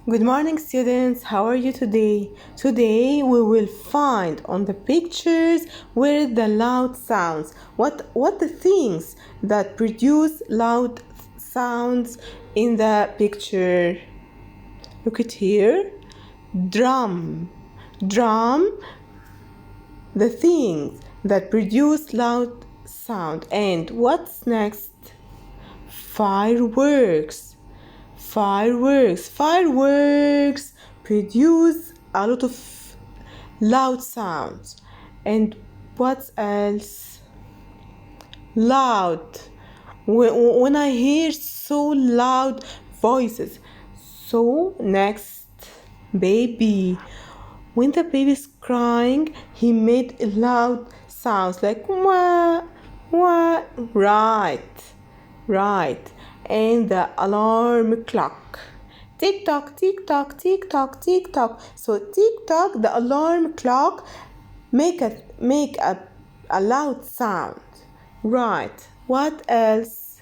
Good morning, students. How are you today? Today we will find on the pictures where the loud sounds. What the things that produce loud sounds in the picture? Look at here. Drum. Drum. The things that produce loud sound. And what's next? Fireworks. Fireworks produce a lot of loud sounds. And what else? Loud. When I hear so loud voices. So next, baby. When the baby's crying, he made loud sounds like wah, wah. Right. And the alarm clock. Tick tock, tick tock, tick tock, tick tock. So tick tock, the alarm clock make a loud sound. Right. What else?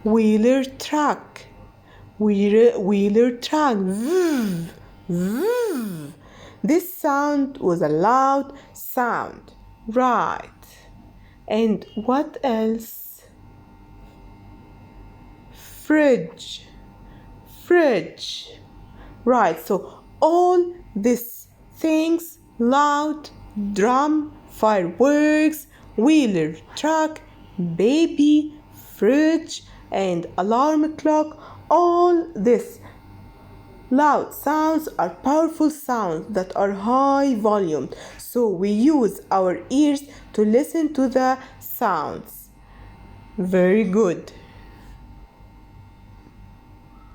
Wheeler truck. Wheeler truck. Vroom. This sound was a loud sound. Right. And what else? Fridge. Right, so all these things, loud, drum, fireworks, wheeler truck, baby, fridge, and alarm clock, all this loud sounds are powerful sounds that are high volume. So we use our ears to listen to the sounds. Very good.